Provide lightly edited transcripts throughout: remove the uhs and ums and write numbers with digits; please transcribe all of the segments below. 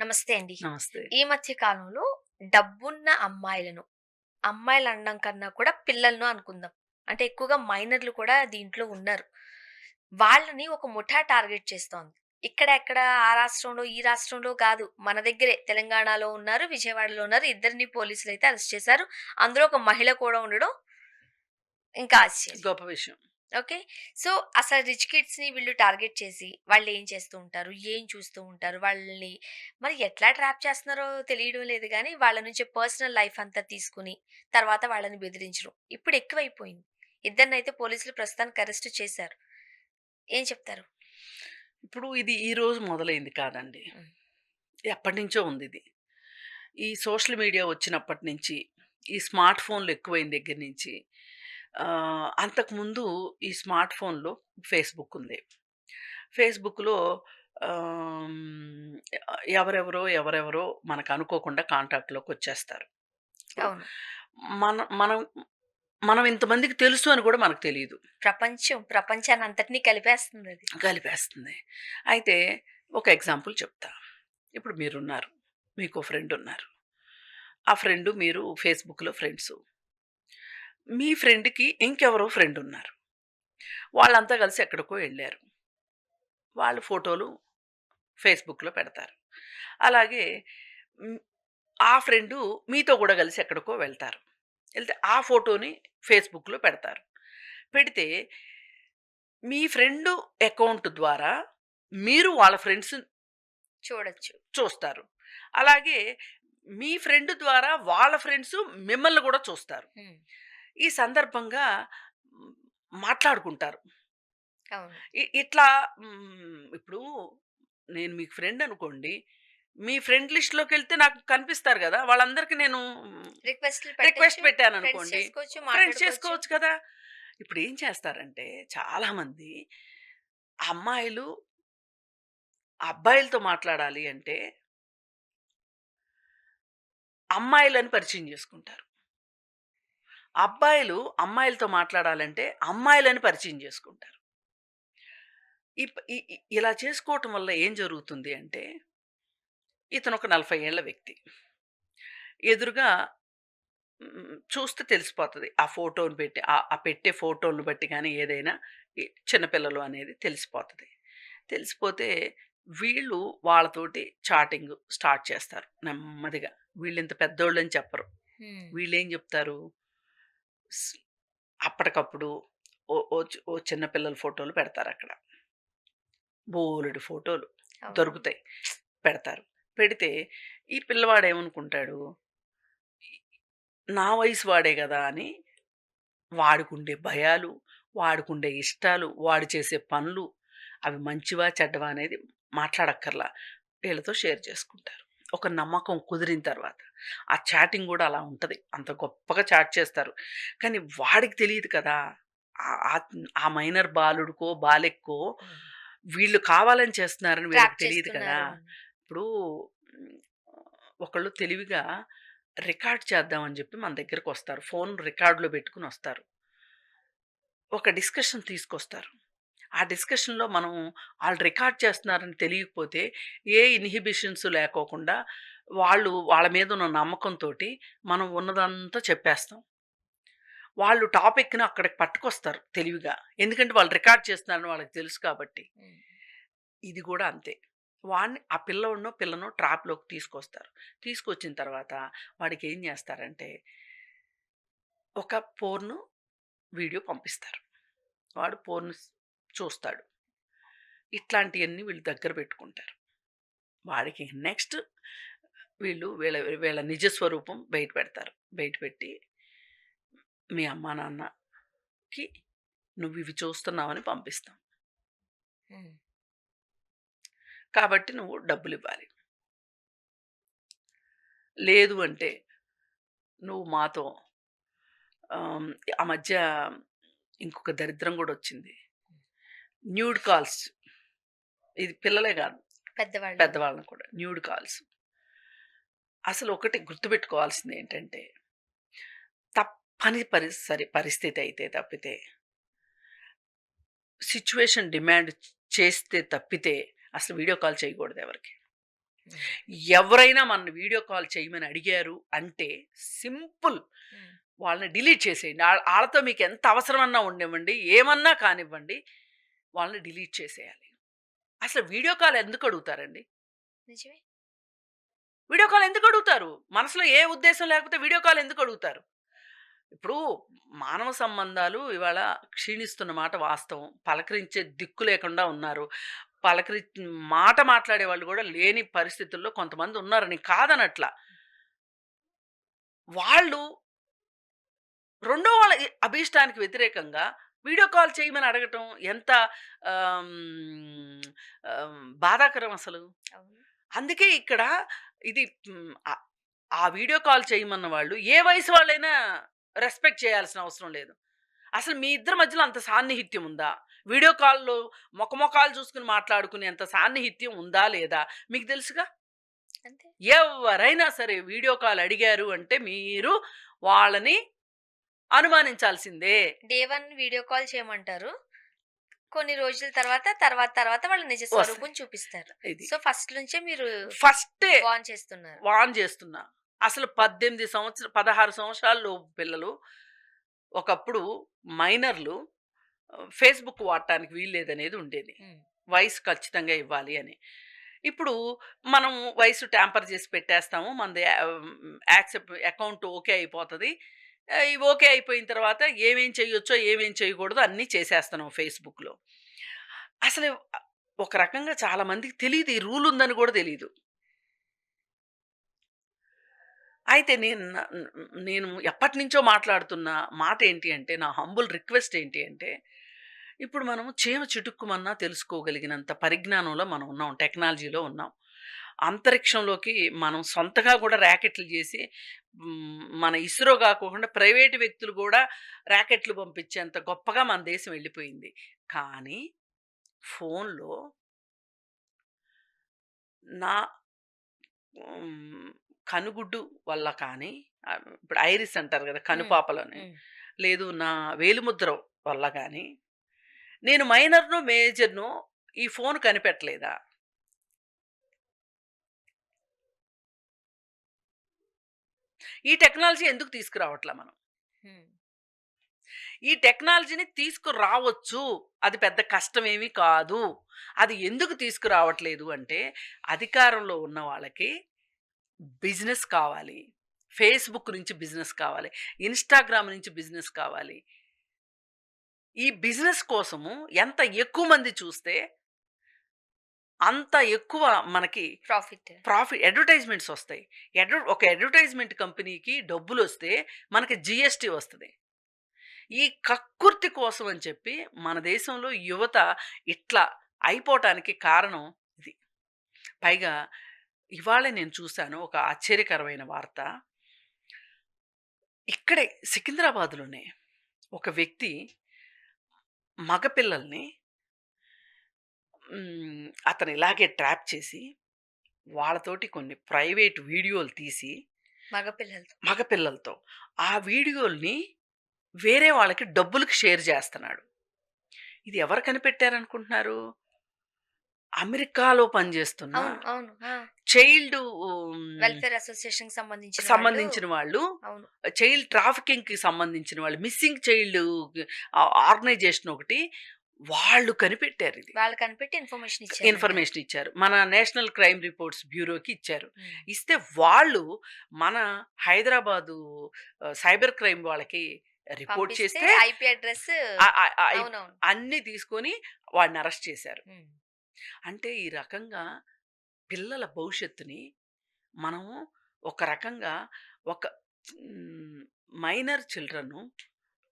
నమస్తే అండి. నమస్తే. ఈ మధ్య కాలంలో డబ్బున్న అమ్మాయిలనడం కన్నా కూడా పిల్లలను అనుకుందాం. అంటే ఎక్కువగా మైనర్‌లు కూడా దీంట్లో ఉన్నారు. వాళ్ళని ఒక ముఠా టార్గెట్ చేస్తోంది. ఎక్కడ ఆ రాష్ట్రంలో, ఈ రాష్ట్రంలో గాదు. మన దగ్గరే తెలంగాణలో ఉన్నారు, విజయవాడలో ఉన్నారు. ఇద్దరిని పోలీసులైతే అరెస్ట్ చేశారు. అందులో ఒక మహిళ కూడా ఉండడం ఇంకా ఆశ్చర్యం. గొప్ప విషయం. ఓకే. సో, అసలు రిచ్ కిడ్స్‌ని వీళ్ళు టార్గెట్ చేసి, వాళ్ళేం చేస్తూ ఉంటారు? ఏం చూస్తూ ఉంటారు? వాళ్ళని మరి ఎట్లా ట్రాప్ చేస్తున్నారో తెలియడం లేదు గానీ, వాళ్ళ నుంచి పర్సనల్ లైఫ్ అంతా తీసుకొని, తర్వాత వాళ్ళని బెదిరించడం. ఇప్పుడు ఎక్కువైపోయింది. ఇద్దరినైతే పోలీసులు ప్రస్తుతానికి అరెస్ట్ చేశారు. ఏం చెప్తారు? ఇప్పుడు ఇది ఈరోజు మొదలైంది కాదండి. హ్మ్. ఎప్పటినుంచో ఉందిది. ఈ సోషల్ మీడియా వచ్చినప్పటి నుంచి, ఈ స్మార్ట్ ఫోన్‌లు ఎక్కువైన దగ్గర నుంచి అంతకుముందు ఈ స్మార్ట్ ఫోన్‌లో ఫేస్‌బుక్ ఉంది. ఫేస్‌బుక్‌లో ఎవరెవరో మనకనుకోకుండా కాంటాక్ట్‌లోకొచ్చేస్తారు. ఇప్పుడు అవును. మన మనం మనం ఇంతమందికి తెలుసు అని కూడా మనకు తెలీదు. ప్రపంచాన్నంతటిని కలిపేస్తుందది. కలిపేస్తుంది. అయితే ఒక ఎగ్జాంపుల్ చెప్తా. ఇప్పుడు మీరున్నారు. మీకో ఫ్రెండున్నారు. ఆ ఫ్రెండు మీరు ఫేస్‌బుక్‌లో ఫ్రెండ్సు. మీ ఫ్రెండ్‌కి ఇంకెవరో ఫ్రెండున్నారు. వాళ్ళంతా కలిసి ఎక్కడికో ఎళ్లారు. వాళ్ళు ఫోటోలు ఫేస్‌బుక్‌లో పెడతారు. అలాగే హ్మ్, ఆ ఫ్రెండు మీతో గూడా కలిసి ఎక్కడికో వెళ్తారు. ఎళ్తే ఆ ఫోటోని ఫేస్‌బుక్‌లో పెడతారు. పెడితే మీ ఫ్రెండు అకౌంట్ ద్వారా మీరు వాళ్ళ ఫ్రెండ్స్ చూడొచ్చు. చూస్తారు. అలాగే మీ ఫ్రెండ్ ద్వారా వాళ్ళ ఫ్రెండ్స్ మిమ్మల్ని గూడా చూస్తారు. హ్మ్. ఈ సందర్భంగా హ్మ్, మాట్లాడుకుంటారు. అవును. ఇట్లా ఇప్పుడు నేను మీకు ఫ్రెండ్ అనుకోండి. మీ ఫ్రెండ్ లిస్ట్‌లోకెళ్తే నాకు కనిపిస్తారు గదా! వాళ్ళందరికి నేను రిక్వెస్ట్‌లు రిక్వెస్ట్ పెట్టొచ్చు. ఫ్రెండ్స్ పెట్టాననుకోండి. చేసుకోవచ్చు, ఫ్రెండ్స్ మాట్లాడుకోవచ్చు. చేసుకోవచ్చు కదా! ఇప్పుడేం చేస్తారంటే చాలామంది అమ్మాయిలు అబ్బాయిలతో మాట్లాడాలి అంటే అమ్మాయిలని పరిచయం జేసుకుంటారు. అబ్బాయిలు అమ్మాయిలతో మాట్లాడాలంటే అమ్మాయిలని పరిచయం చేసుకుంటారు. ఇప్ ఇ ఇ ఇలా చేసుకోవటం వల్ల ఏం జరుగుతుంది అంటే, ఇతను ఒక 40 ఏళ్ల వ్యక్తి. ఎదురుగా చూస్తే తెలిసిపోతది. ఆ ఫోటోని పెట్టి ఆ పెట్టే ఫోటోలను బట్టి గాని ఏదైనా చిన్న పిల్లలు అనేది తెలిసిపోతది. తెలిసిపోతే వీళ్ళు వాళ్ళతోటి చాటింగ్ స్టార్ట్ చేస్తారు నెమ్మదిగా. వీళ్ళింత పెద్దోళ్ళని చెప్పరు. హ్మ్. వీళ్ళేం జెప్తారు స్ అప్పటికప్పుడు ఓ చిన్న పిల్లల ఫోటోలు పెడతారక్కడ. బోలెడు ఫోటోలు అవును. దొరుకుతాయి. పెడతారు. పెడితే ఈ పిల్లవాడేమనుకుంటాడు, నా వయసు వాడే గదా! అని వాడికుండే భయాలు, వాడికుండే ఇష్టాలు, వాడు చేసే పనులు అవి మంచివా? చెడ్డవా? అనేది మాట్లాడక్కర్లా. వీళ్ళతో షేర్ చేసుకుంటారు. ఒక నమ్మకం కుదిరిన తర్వాత. ఆ చాటింగ్ గూడా అలా ఉంటది. అంత గొప్పగా చాట్ చేస్తారు. కానీ వాడికి తెలీదు కదా! ఆహ్, ఆహ్, ఆ మైనర్ బాలుడికో, బాలికకో హ్మ్. వీళ్ళు కావాలని చేస్తున్నారని వీళ్ళకి ట్రాప్ తెలీదు కదా! చేస్తున్నారు అని. ఇప్పుడు హ్మ్, ఒకళ్ళు తెలివిగా రికార్డ్ చేద్దామని జెప్పి మన దగ్గరకొస్తారు. ఫోన్ రికార్డ్‌లో బెట్టుకొనొస్తారు. ఒక డిస్కషన్ తీసుకొస్తారు. ఆ డిస్కషన్‌లో మనం ఆళ్ళు రికార్డ్ చేస్తున్నారని తెలియకపోతే, ఏ ఇన్హిబిషన్స్ లేకోకుండా వాళ్ళ మీదున్న నమ్మకంతోటి మనం ఉన్నదంతా చెప్పేస్తాం. వాళ్ళు టాపిక్‌ని అక్కడికి పట్టుకొస్తారు తెలివిగా. ఎందుకంటే వాళ్ళు రికార్డ్ చేస్తున్నారని వాళ్ళకి తెలుసు కాబట్టి. హ్మ్. ఇది గూడా అంతే. వాడిని ఆ పిల్లోడినో, పిల్లనో ట్రాప్‌లోకి తీసుకొస్తారు. తీసుకొచ్చిన తర్వాత వాడికేం జేస్తారంటే, ఒక పోర్న్ వీడియో పంపిస్తారు. వాడు పోర్న్ చూస్తాడు. ఇట్లాంటియన్నీ వీళ్ళు దగ్గర పెట్టుకుంటారు. వాడికి నెక్స్ట్ వీళ్ళ వీళ్ళ నిజ స్వరూపం బయట పెడతారు. బయట పెట్టి మీ అమ్మా, నాన్నకి నువ్వివి చూస్తున్నావని పంపిస్తాం. హ్మ్. కాబట్టి నువ్వు డబ్బులివ్వాలి. లేదు అంటే నువ్వు మాతో ఆహ్, ఆ మధ్య ఇంకొక దరిద్రం గూడొచ్చింది. Nude calls. ఇది పిల్లలే గాదు. పెద్దవాళ్ళు. పెద్దవాళ్ళని కూడా. Nude calls. అసలు ఒకటి గుర్తుపెట్టుకోవాల్సిందేంటంటే, తప్పని పరిస్థితి అయితే తప్పితే, సిట్యుయేషన్ డిమాండ్ చేస్తే తప్పితే, అసలు వీడియో కాల్ చేయకూడదు ఎవరికీ. హ్మ్. ఎవరైనా మనల్ని వీడియో కాల్ చేయమని అడిగారు అంటే సింపుల్ హ్మ్. వాళ్ళని డిలీట్ చేసేయండి. ఆళ్ళతో మీకు ఎంత అవసరమన్నా ఉండనివ్వండి, ఏమన్నా కానివ్వండి, వాళ్ళని డిలీట్ చేసేయాలి. అసలు వీడియో కాల్ ఎందుకు అడుగుతారండి? నిజమే. వీడియో కాల్ ఎందుకు అడుగుతారు? మనసులో ఏ ఉద్దేశ్యం లేకపోతే వీడియో కాల్ ఎందుకు అడుగుతారు? ఇప్పుడు మానవ సంబంధాలు ఇవాళ క్షీణిస్తున్న మాట వాస్తవం. పలకరించే దిక్కు లేకుండా ఉన్నారు. పలకరి మాట మాట్లాడే వాళ్ళు గూడా లేని పరిస్థితుల్లో కొంతమంది ఉన్నారు. నేను కాదనట్ల. వాళ్ళు రెండో వాళ్ళ అభీష్టానికి వ్యతిరేకంగా వీడియో కాల్ చేయమని అడగటం ఎంత ఆహ్, హ్మ్, బాధాకరం అసలు. అవును. అందుకే ఇక్కడ ఇది ఆ వీడియో కాల్ చేయమన్న వాళ్ళు ఏ వయసు వాళ్ళైనా రెస్పెక్ట్ చేయాల్సిన అవసరం లేదు. అసలు మీ ఇద్దరి మధ్యలో అంత సాన్నిహిత్యం ఉందా? వీడియో కాల్‌లో మొఖాలు చూసుకొని మాట్లాడుకునేంత సాన్నిహిత్యం ఉందా? లేదా? మీకు తెలుసుగా. అంతే. ఎవరైనా సరే వీడియో కాల్ అడిగారు అంటే మీరు వాళ్ళని అనుమానించాల్సిందే. డే 1 వీడియో కాల్ చేయమంటారు. కొన్ని రోజుల తర్వాత వాళ్ళ నిజ వస్తాయి. స్వరూపం చూపిస్తారు. ఇది. సో, ఫస్ట్ నుంచే మీరు ఫస్టే వార్న్ చేస్తున్నారు. వార్న్ చేస్తున్నా. అసలు 16 సంవత్సరాల లోపు పిల్లలు ఒకప్పుడు మైనర్‌లు ఫేస్‌బుక్ వాడటానికి వీల్లేదనేది ఉండేది. హ్మ్. వయసు ఖచ్చితంగా ఇవ్వాలి అని. ఇప్పుడు మనం వయసు ట్యాంపర్ చేసి పెట్టేస్తాము. మనది యాక్సెప్ట్ అకౌంట్ ఓకే అయిపోతది. ఈ ఓకే అయిపోయిన తర్వాత ఏమేం చేయొచ్చో, ఏమేం చేయకూడదో అన్నీ చేసేస్తున్నాం ఫేస్‌బుక్‌లో. అసలు ఒక రకంగా చాలా మందికి తెలీదు. ఈ రూల్ ఉందని కూడా తెలీదు. అయితే నేను ఎప్పటినుంచో మాట్లాడుతున్న మాట ఏంటి అంటే, నా హంబుల్ రిక్వెస్ట్ ఏంటి అంటే, ఇప్పుడు మనము చీమ చిటుక్కుమన్నా తెలుసుకోగలిగినంత పరిజ్ఞానంలో మనం ఉన్నాం. టెక్నాలజీలో ఉన్నాం. అంతరిక్షంలోకి మనం సొంతగా కూడా ర్యాకెట్లు చేసి మన ఇస్రో కాకోకుండా ప్రైవేట్ వ్యక్తులు కూడా ర్యాకెట్లు పంపించేంత గొప్పగా మన దేశం వెళ్ళిపోయింది. కానీ ఫోన్‌లో నా హ్మ్. కనుగుడ్డు వల్ల కానీ ఇప్పుడు ఐరిస్ అంటారు గదా! హ్మ్. కనుపాపలని. హ్మ్. లేదు నా వేలిముద్ర వల్ల గానీ, నేను మైనర్‌నో, మేజర్‌నో ఈ ఫోన్ కనిపెట్టలేదా? ఈ టెక్నాలజీ ఎందుకు తీసుకురావట్లా మనం? హ్మ్. ఈ టెక్నాలజీని తీసుకురావచ్చు. అది పెద్ద కష్టమేమి కాదు. అది ఎందుకు తీసుకురావట్లేదు అంటే, అధికారంలో ఉన్న వాళ్ళకి బిజినెస్ కావాలి. ఫేస్‌బుక్ నుంచి బిజినెస్ కావాలి. ఇన్‌స్టాగ్రామ్ నుంచి బిజినెస్ కావాలి. ఈ బిజినెస్ కోసము ఎంత ఎక్కువ మంది చూస్తే, అంత ఎక్కువ మనకి ప్రాఫిట్. అడ్వర్టైజ్‌మెంట్స్ ఒస్తాయి. ఒక అడ్వర్టైజ్‌మెంట్ కంపెనీకి డబ్బులొస్తే మనకి జీఎస్టీ వస్తది. ఈ కక్కుర్తి కోసం అని చెప్పి మన దేశంలో యువత ఇట్లా అయిపోవటానికి కారణం ఇది. పైగా ఇవాళే నేను చూసాను ఒక ఆశ్చర్యకరమైన వార్త. ఇక్కడే సికింద్రాబాద్‌లోనే ఒక వ్యక్తి మగ పిల్లల్ని అతను ఇలాగే ట్రాప్ చేసి, వాళ్ళతోటి కొన్ని ప్రైవేట్ వీడియోలు తీసి, మగ పిల్లలతో. మగ పిల్లలతో ఆ వీడియోల్ని వేరే వాళ్ళకి డబ్బులకి షేర్ చేస్తన్నాడు. ఇది ఎవరు కనిపెట్టారనుకుంటున్నారు? అమెరికాలో పనిచేస్తున్న అవును. అవును. ఆ! చైల్డ్ వెల్ఫేర్ అసోసియేషన్‌కి సంబంధించిన వాళ్ళు. సంబంధించిన వాళ్ళు, అవును. చైల్డ్ ట్రాఫికింగ్‌కి సంబంధించిన వాళ్ళు, మిస్సింగ్ చైల్డ్ ఆర్గనైజేషన్ ఒకటి వాళ్ళు కనిపెట్టారిది. వాళ్ళు కనిపెట్టి ఇన్ఫర్మేషన్ ఇచ్చారంటారు. ఇన్ఫర్మేషన్ ఇచ్చారు. మన నేషనల్ క్రైమ్ రిపోర్ట్స్ బ్యూరోకి ఇచ్చారు. హ్మ్. ఇస్తే వాళ్ళు మన హైదరాబాదు సైబర్ క్రైమ్ వాళ్ళకి రిపోర్ట్ పంపిస్తే చేస్తే ఐపీ అడ్రెస్. ఆహ్, ఆహ్, ఆహ్, అవునవును. అన్నీ తీసుకొని వాడిని అరెస్ట్ చేశారు. హ్మ్. అంటే ఈ రకంగా పిల్లల భవిష్యత్తుని మనము ఒక రకంగా ఒక హ్మ్, మైనర్ చిల్డ్రన్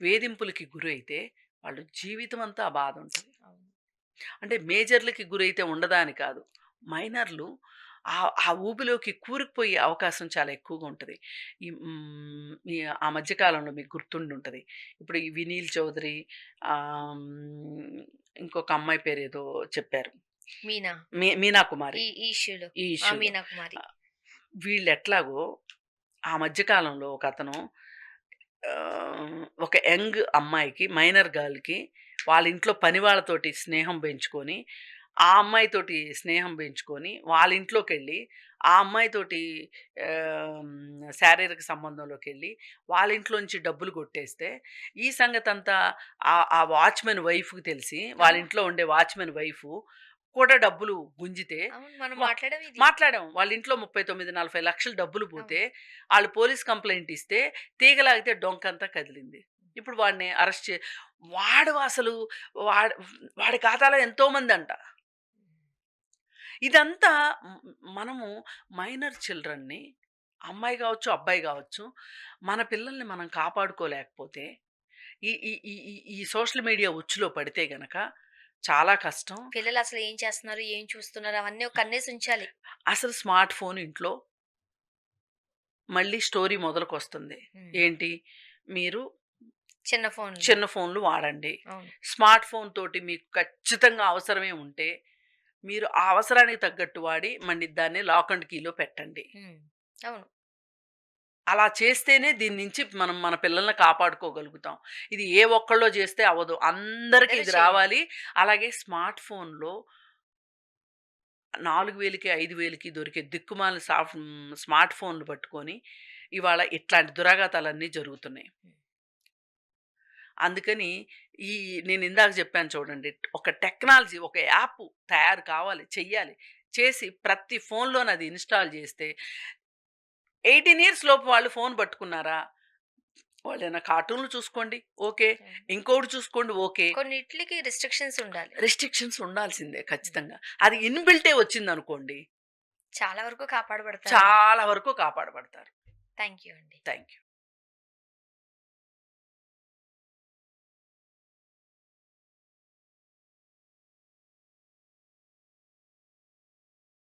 వేధింపులకి గురైతే వాళ్ళు జీవితం అంతా ఆ బాధ ఉంటది. అవును. అంటే మేజర్‌లకి గురైతే ఉండదా అని కాదు. మైనర్‌లు ఆ ఊబిలోకి కూరుకుపోయే అవకాశం చాలా ఎక్కువగా ఉంటది. ఈ ఆ మధ్య కాలంలో మీకు గుర్తుండుంటది. ఇప్పుడు ఈ వినీల్ చౌదరి ఆహ్, హ్మ్, ఇంకొక అమ్మాయి పేరేదో చెప్పారు. మీనా. మీనా కుమారి. ఈ ఇష్యూలో. ఈ ఆ! ఇష్యూలో. మీనా కుమారి. ఆహ్, వీళ్ళెట్లాగో ఆ మధ్య కాలంలో ఒకతను ఒక యంగ్ అమ్మాయికి, మైనర్ గర్ల్‌కి వాళ్ళ ఇంట్లో పని వాళ్ళతోటి స్నేహం పెంచుకొని, ఆ అమ్మాయితోటి స్నేహం పెంచుకొని, వాళ్ళ ఇంట్లోకెళ్ళి ఆ అమ్మాయితోటి శారీరక సంబంధంలోకెళ్ళి వాళ్ళ ఇంట్లో నుంచి డబ్బులు కొట్టేస్తే, ఈ సంగతంతా ఆ వాచ్‌మెన్ వైఫ్‌కి తెలిసి, వాళ్ళ అవును. ఇంట్లో ఉండే వాచ్‌మెన్ వైఫు కూడా డబ్బులు గుంజితే అవును. మనం వ మాట్లాడాం ఇది. మాట్లాడాం. వాళ్ళ ఇంట్లో 39, 40 లక్షలు డబ్బులు పోతే, అవును. ఆళ్ళు పోలీస్ కంప్లెయింట్ ఇస్తే, తీగలాగితే డొంకంతా కదిలింది. ఇప్పుడు వాడిని అరెస్ట్ చే వాడు అసలు వాడు వాడి ఖాతాలో ఎంతోమందంట. ఇదంతా మనము మైనర్ చిల్డ్రన్‌ని అమ్మాయి గావచ్చు, అబ్బాయి గావచ్చు, మన పిల్లల్ని మనం కాపాడుకోలేకపోతే, ఈ ఈ ఈ ఈ ఈ సోషల్ మీడియా ఉచ్చులో పడితే గనక చాలా కష్టం. పిల్లలు అసలు ఏం చేస్తున్నారు? ఏం చూస్తున్నారు? అవన్నీ ఒక కన్నేసి ఉంచాలి. అసలు స్మార్ట్ ఫోన్ ఇంట్లో మళ్ళీ స్టోరీ మొదలుకొస్తుంది. హ్మ్. ఏంటి? మీరు చిన్న ఫోన్‌లు. చిన్న ఫోన్‌లు వాడండి. అవును. స్మార్ట్ ఫోన్ తోటి మీకు ఖచ్చితంగా అవసరమే ఉంటే, మీరు ఆ అవసరానికి తగ్గట్టు వాడి మళ్ళీ దాన్ని లాక్ అండ్ కీలో పెట్టండి. హ్మ్. అవును. అలా చేస్తేనే దీని నుంచి మనం మన పిల్లల్ని కాపాడుకోగలుగుతాం. ఇది ఏ ఒక్కళ్ళో చేస్తే అవ్వదు. అందరికి అందరూ ఇది చేయాలి. రావాలి. అలాగే స్మార్ట్ ఫోన్‌లో 4000కి, 5000కి దొరికే దిక్కుమాలిన స్మార్ట్ ఫోన్‌లు పట్టుకొని ఇవాళ ఇట్లాంటి దురాఘాతాలన్నీ జరుగుతున్నాయి. హ్మ్. అందుకని ఈ నేనిందాక చెప్పాను చూడండి. ఒక టెక్నాలజీ, ఒక యాప్ తయారు కావాలి, చెయ్యాలి. చేసి ప్రతి ఫోన్‌లోని అది ఇన్‌స్టాల్ చేస్తే 18 ఇయర్స్ లోపు వాళ్ళు ఫోన్ పట్టుకున్నారా? వాళ్ళేమైనా కార్టూన్‌లు చూసుకోండి. ఓకే. అవును. ఇంకోటి చూసుకోండి. ఓకే. కొన్నిట్లికి రిస్ట్రిక్షన్స్ ఉండాలి. రిస్ట్రిక్షన్స్ ఉండాల్సిందే హ్మ్. ఖచ్చితంగా. అది ఇన్‌బిల్టే వచ్చిందనుకోండి, చాలా వరకు కాపాడబడతారండి. చాలా వరకు కాపాడబడతారు. థాంక్ యూ అండి. Thank you.